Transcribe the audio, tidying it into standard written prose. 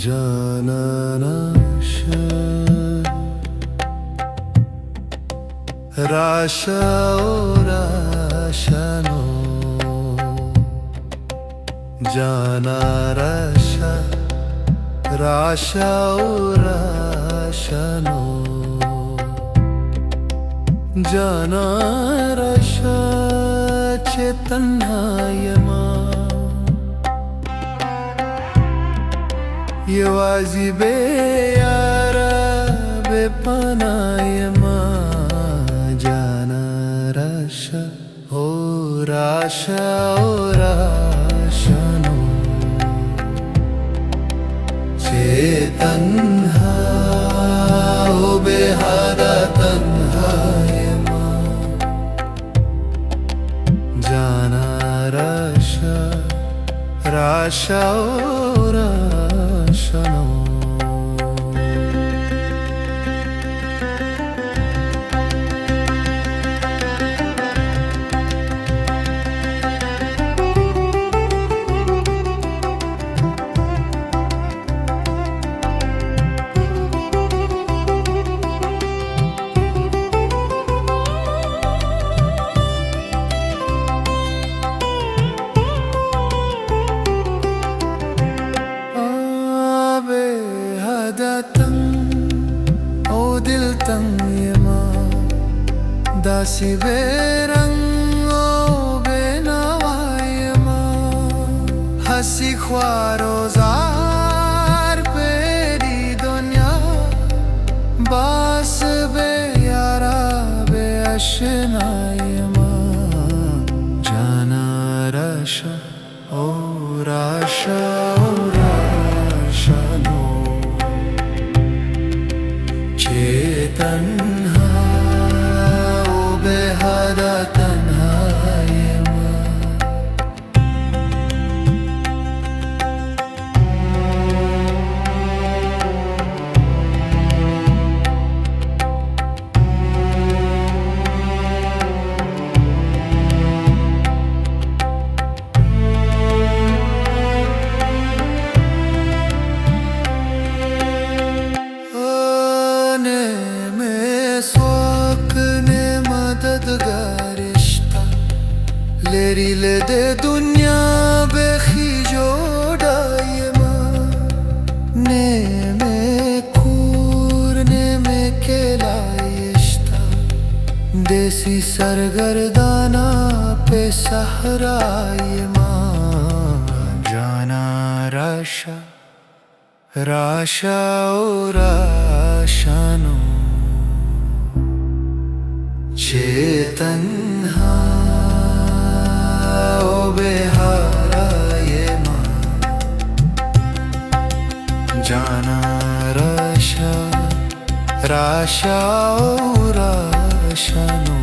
জানানাশা রাশা ও রাশানো জানারাশা রাশা ও রাশানো জানারাশা চেতনায়মা ये वाजिबे यारा बेपनायमा जाना राशा ओ राशनो चेतन्हा ओ बेहादा तन्हायमा जाना राशा ओ राशनो ओ दिल तंग यमा दासी बेरंग ओ बेनवायमा हसी ख्वारो जार पेरी दुनिया बास बे यारा बे अशनायमा जाना राशा ओ राशा तन्हा ओ बेहादा तन्हायमा लेरी ले दे दुनिया बेखी जोड़ायमा ने में खूर ने में केलायश्ता देसी सरगर्दाना पे सहरायमा जाना राशा ओ राशनो चेतन्हा ओ बेहारायमा जाना राशा ओ राशनो